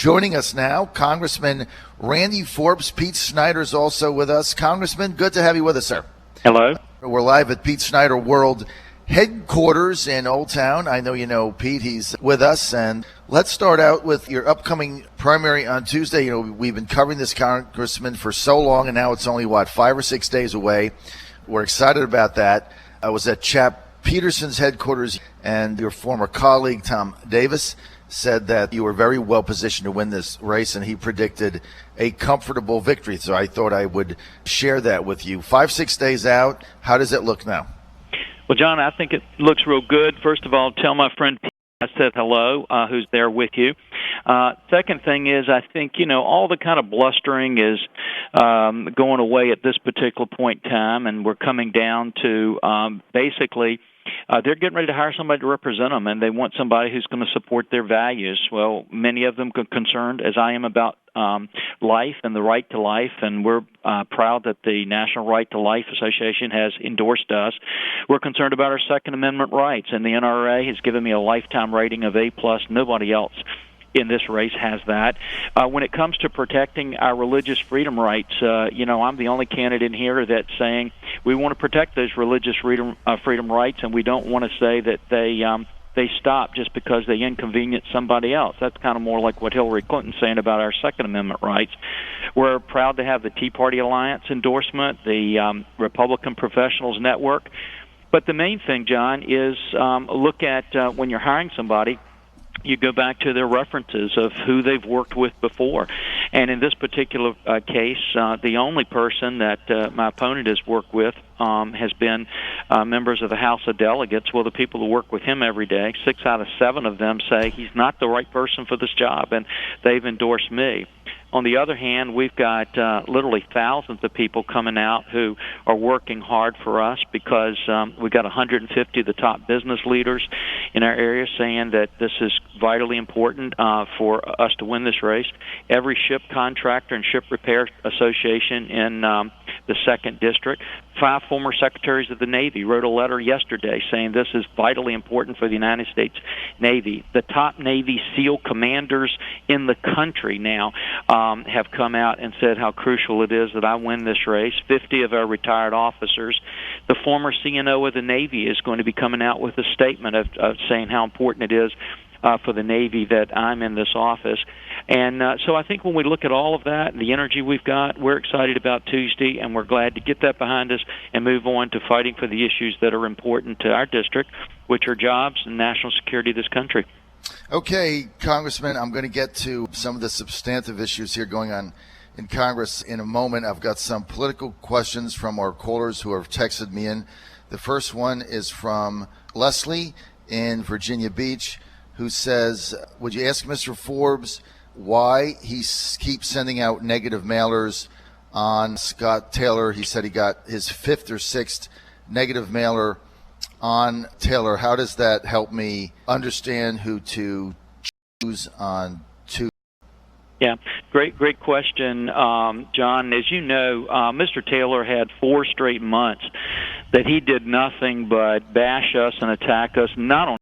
Joining us now, Congressman Randy Forbes. Pete Snyder is also with us. Congressman, good to have you with us, sir. Hello. We're live at Pete Snyder World headquarters in Old Town. I know you know Pete. He's with us. And let's start out with your upcoming primary on Tuesday. You know, we've been covering this, Congressman, for so long, and now it's only, 5 or 6 days away. We're excited about that. I was at Chap Peterson's headquarters, and your former colleague, Tom Davis, said that you were very well positioned to win this race, and he predicted a comfortable victory. So I thought I would share that with you. 5, 6 days out, how does it look now? Well, John, I think it looks real good. First of all, tell my friend Pete I said hello, who's there with you. Second thing is, I think, all the kind of blustering is going away at this particular point in time, and we're coming down to basically they're getting ready to hire somebody to represent them, and they want somebody who's going to support their values. Well, many of them are concerned, as I am, about life and the right to life, and we're proud that the National Right to Life Association has endorsed us. We're concerned about our Second Amendment rights, and the NRA has given me a lifetime rating of A+. Nobody else in this race has that. When it comes to protecting our religious freedom rights, I'm the only candidate in here that's saying we want to protect those religious freedom rights, and we don't want to say that they stop just because they inconvenience somebody else. That's kind of more like what Hillary Clinton's saying about our Second Amendment rights. We're proud to have the Tea Party Alliance endorsement, the Republican Professionals Network. But the main thing, John, is look at when you're hiring somebody, you go back to their references of who they've worked with before. And in this particular case, the only person that my opponent has worked with has been members of the House of Delegates. Well, the people who work with him every day, 6 out of 7 of them say he's not the right person for this job, and they've endorsed me. On the other hand, we've got literally thousands of people coming out who are working hard for us because we've got 150 of the top business leaders in our area saying that this is vitally important for us to win this race. Every ship contractor and ship repair association in the 2nd District, 5 former secretaries of the Navy wrote a letter yesterday saying this is vitally important for the United States Navy. The top Navy SEAL commanders in the country now have come out and said how crucial it is that I win this race. 50 of our retired officers. The former CNO of the Navy is going to be coming out with a statement of saying how important it is for the Navy that I'm in this office. And so I think when we look at all of that and the energy we've got, we're excited about Tuesday, and we're glad to get that behind us and move on to fighting for the issues that are important to our district, which are jobs and national security of this country. Okay, Congressman, I'm going to get to some of the substantive issues here going on in Congress in a moment. I've got some political questions from our callers who have texted me in. The first one is from Leslie in Virginia Beach, who says, would you ask Mr. Forbes why he keeps sending out negative mailers on Scott Taylor? He said he got his 5th or 6th negative mailer on Taylor. How does that help me understand who to choose on Tuesday? Yeah, great question, John. As you know, Mr. Taylor had 4 straight months that he did nothing but bash us and attack us, not on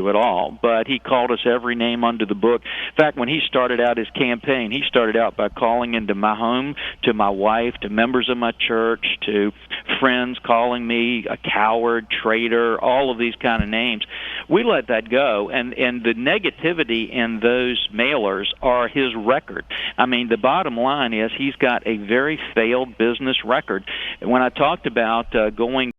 at all, but he called us every name under the book. In fact, when he started out his campaign, he started out by calling into my home, to my wife, to members of my church, to friends, calling me a coward, traitor, all of these kind of names. We let that go, and the negativity in those mailers are his record. I mean, the bottom line is he's got a very failed business record. When I talked about going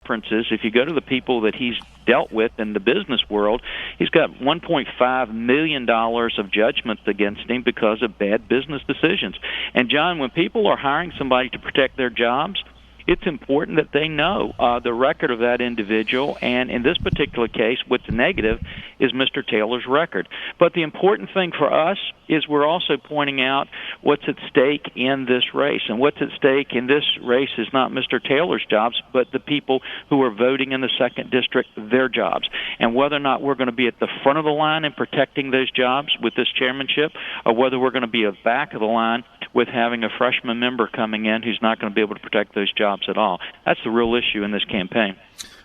conferences, if you go to the people that he's dealt with in the business world, he's got $1.5 million of judgments against him because of bad business decisions. And, John, when people are hiring somebody to protect their jobs, it's important that they know the record of that individual, and in this particular case, what's negative is Mr. Taylor's record. But the important thing for us is we're also pointing out what's at stake in this race. And what's at stake in this race is not Mr. Taylor's jobs, but the people who are voting in the 2nd District, their jobs. And whether or not we're going to be at the front of the line in protecting those jobs with this chairmanship, or whether we're going to be at the back of the line with having a freshman member coming in who's not going to be able to protect those jobs at all. That's the real issue in this campaign.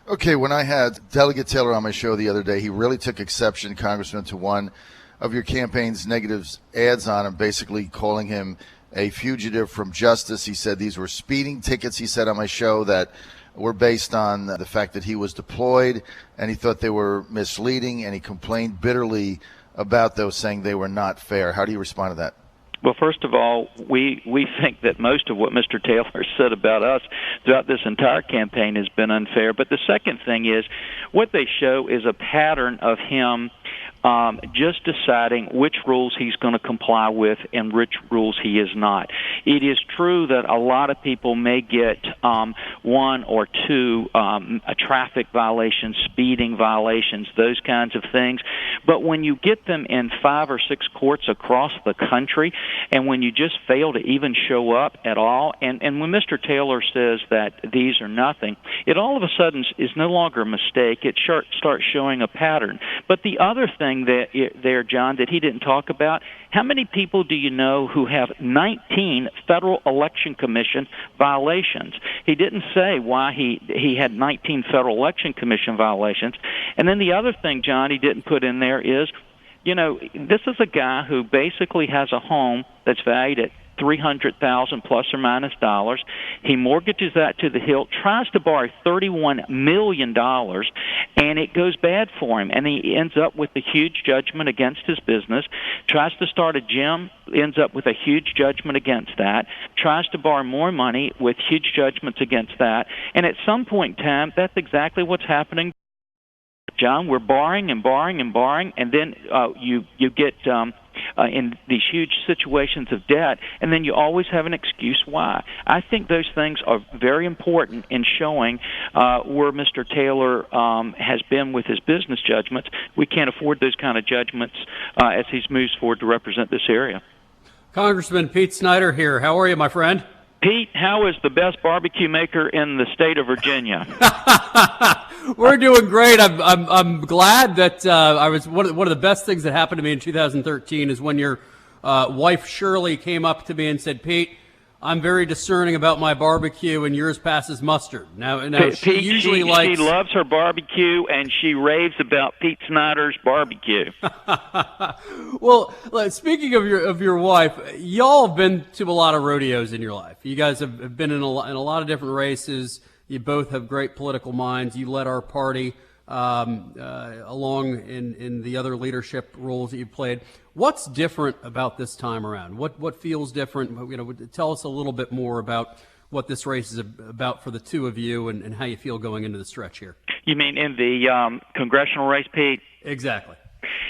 Okay, when I had Delegate Taylor on my show the other day, he really took exception, Congressman, to one of your campaign's negative ads on him, basically calling him a fugitive from justice. He said these were speeding tickets, he said on my show, that were based on the fact that he was deployed, and he thought they were misleading, and he complained bitterly about those, saying they were not fair. How do you respond to that? Well, first of all, we think that most of what Mr. Taylor said about us throughout this entire campaign has been unfair. But the second thing is, what they show is a pattern of him just deciding which rules he's going to comply with and which rules he is not. It is true that a lot of people may get one or two traffic violations, speeding violations, those kinds of things. But when you get them in 5 or 6 courts across the country, and when you just fail to even show up at all, and when Mr. Taylor says that these are nothing, it all of a sudden is no longer a mistake. It starts showing a pattern. But the other thing there, John, that he didn't talk about, how many people do you know who have 19 Federal Election Commission violations? He didn't say why he had 19 Federal Election Commission violations. And then the other thing, John, he didn't put in there is, this is a guy who basically has a home that's valued at $300,000 plus or minus dollars. He mortgages that to the hilt, tries to borrow $31 million, and it goes bad for him. And he ends up with a huge judgment against his business, tries to start a gym, ends up with a huge judgment against that, tries to borrow more money with huge judgments against that. And at some point in time, that's exactly what's happening. John, we're borrowing and borrowing and borrowing, and then you get in these huge situations of debt, and then you always have an excuse why. I think those things are very important in showing where Mr. Taylor has been with his business judgments. We can't afford those kind of judgments as he moves forward to represent this area. Congressman Pete Snyder here. How are you, my friend? Pete, how is the best barbecue maker in the state of Virginia? We're doing great. I'm glad that I was one of the best things that happened to me in 2013 is when your wife Shirley came up to me and said, "Pete, I'm very discerning about my barbecue, and yours passes mustard." Now she Pete, usually she loves her barbecue, and she raves about Pete Snyder's barbecue. Well, speaking of your wife, y'all have been to a lot of rodeos in your life. You guys have been in a lot of different races. You both have great political minds. You led our party along in the other leadership roles that you played. What's different about this time around? What feels different? Tell us a little bit more about what this race is about for the two of you and how you feel going into the stretch here. You mean in the congressional race, Pete? Exactly.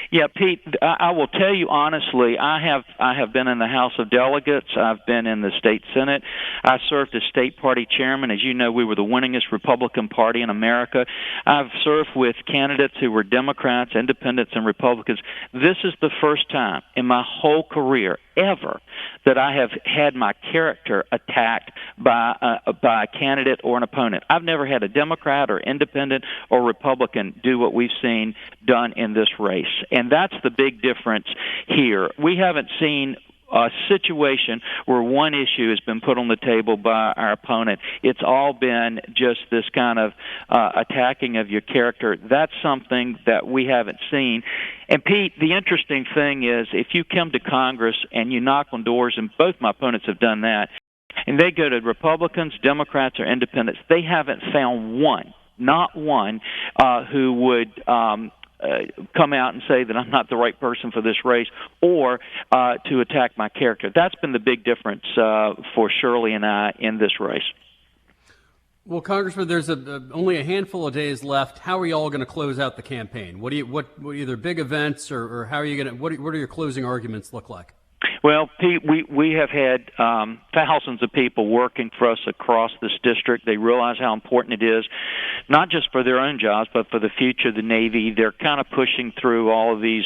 Yeah, Pete, I will tell you honestly, I have been in the House of Delegates. I've been in the state Senate. I served as state party chairman. As you know, we were the winningest Republican Party in America. I've served with candidates who were Democrats, independents, and Republicans. This is the first time in my whole career ever that I have had my character attacked by a candidate or an opponent. I've never had a Democrat or independent or Republican do what we've seen done in this race. And that's the big difference here. We haven't seen a situation where one issue has been put on the table by our opponent. It's all been just this kind of attacking of your character. That's something that we haven't seen. And, Pete, the interesting thing is if you come to Congress and you knock on doors, and both my opponents have done that, and they go to Republicans, Democrats, or independents, they haven't found one, not one, who would come out and say that I'm not the right person for this race or to attack my character. That's been the big difference for Shirley and I in this race. Well, Congressman, there's only a handful of days left. How are you all going to close out the campaign? What either big events or how are you going to? What are your closing arguments look like? Well, Pete, we have had thousands of people working for us across this district. They realize how important it is, not just for their own jobs, but for the future of the Navy. They're kind of pushing through all of these,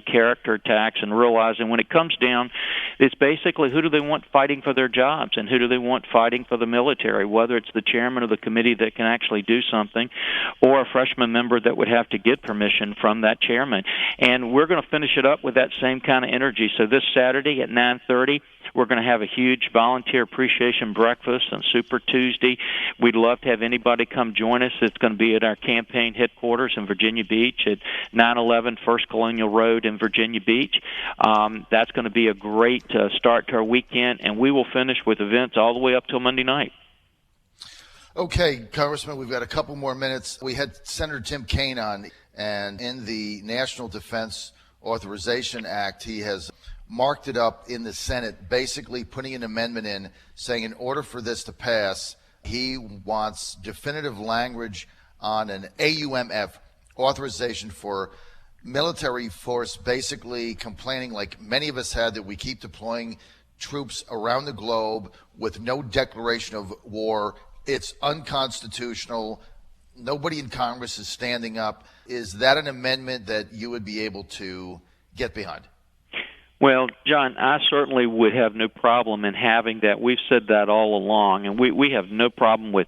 character attacks and realizing when it comes down, it's basically who do they want fighting for their jobs and who do they want fighting for the military, whether it's the chairman of the committee that can actually do something or a freshman member that would have to get permission from that chairman. And we're going to finish it up with that same kind of energy. So this Saturday at 9:30, We're going to have a huge volunteer appreciation breakfast on Super Tuesday. We'd love to have anybody come join us. It's going to be at our campaign headquarters in Virginia Beach at 911 First Colonial Road in Virginia Beach. That's going to be a great start to our weekend, and we will finish with events all the way up till Monday night. Okay, Congressman, we've got a couple more minutes. We had Senator Tim Kaine on, and in the National Defense Authorization Act, he has marked it up in the Senate, basically putting an amendment in saying in order for this to pass, he wants definitive language on an AUMF authorization for military force, basically complaining like many of us had that we keep deploying troops around the globe with no declaration of war. It's unconstitutional. Nobody in Congress is standing up. Is that an amendment that you would be able to get behind? Well, John, I certainly would have no problem in having that. We've said that all along, and we have no problem with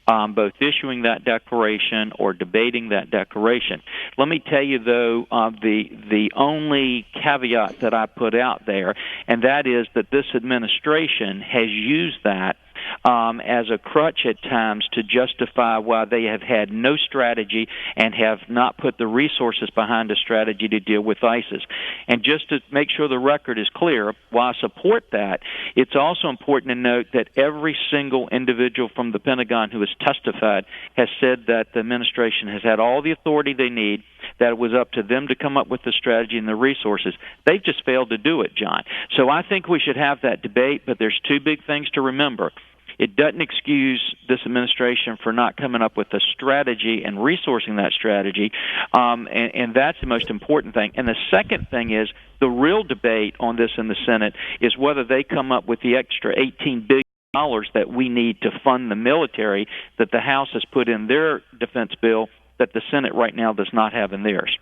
both issuing that declaration or debating that declaration. Let me tell you, though, the only caveat that I put out there, and that is that this administration has used that as a crutch at times to justify why they have had no strategy and have not put the resources behind a strategy to deal with ISIS. And just to make sure the record is clear, while I support that, it's also important to note that every single individual from the Pentagon who has testified has said that the administration has had all the authority they need, that it was up to them to come up with the strategy and the resources. They've just failed to do it, John. So I think we should have that debate, but there's two big things to remember. It doesn't excuse this administration for not coming up with a strategy and resourcing that strategy, and that's the most important thing. And the second thing is the real debate on this in the Senate is whether they come up with the extra $18 billion that we need to fund the military that the House has put in their defense bill that the Senate right now does not have in theirs.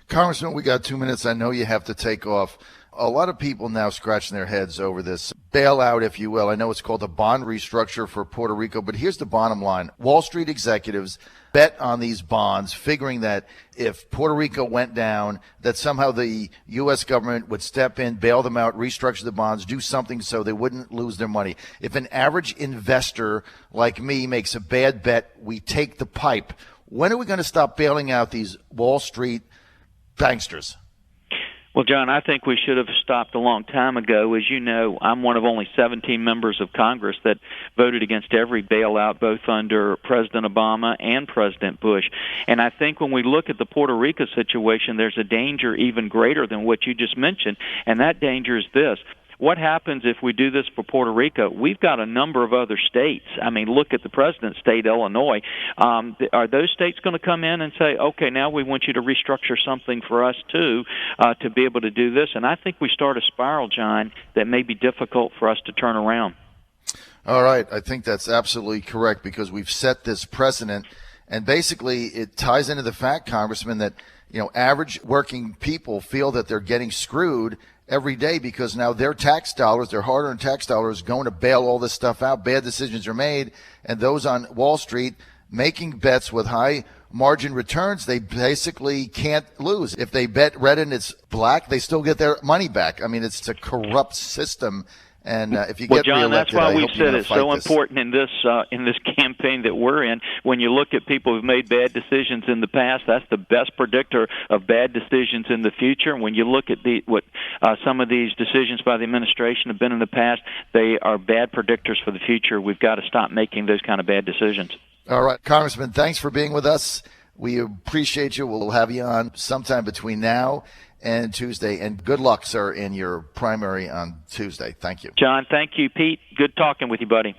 Congressman, we got 2 minutes. I know you have to take off. A lot of people now scratching their heads over this bailout, if you will. I know it's called a bond restructure for Puerto Rico, but here's the bottom line. Wall Street executives bet on these bonds, figuring that if Puerto Rico went down, that somehow the U.S. government would step in, bail them out, restructure the bonds, do something so they wouldn't lose their money. If an average investor like me makes a bad bet, we take the pipe. When are we going to stop bailing out these Wall Street banksters? Well, John, I think we should have stopped a long time ago. As you know, I'm one of only 17 members of Congress that voted against every bailout, both under President Obama and President Bush. And I think when we look at the Puerto Rico situation, there's a danger even greater than what you just mentioned, and that danger is this. What happens if we do this for Puerto Rico? We've got a number of other states. I mean, look at the president's state, Illinois. Are those states going to come in and say, okay, now we want you to restructure something for us, too, to be able to do this? And I think we start a spiral, John, that may be difficult for us to turn around. All right. I think that's absolutely correct because we've set this precedent. And basically, it ties into the fact, Congressman, that average working people feel that they're getting screwed every day because now their tax dollars, their hard-earned tax dollars, going to bail all this stuff out. Bad decisions are made, and those on Wall Street making bets with high margin returns, they basically can't lose. If they bet red and it's black, they still get their money back. I mean, it's a corrupt system. And if you get John, reelected, that's why I we've hope you said it's so this. important in this campaign that we're in. When you look at people who've made bad decisions in the past, that's the best predictor of bad decisions in the future. When you look at what some of these decisions by the administration have been in the past, they are bad predictors for the future. We've got to stop making those kind of bad decisions. All right, Congressman, thanks for being with us. We appreciate you. We'll have you on sometime between now and Tuesday. And good luck, sir, in your primary on Tuesday. Thank you. John, thank you. Pete, good talking with you, buddy.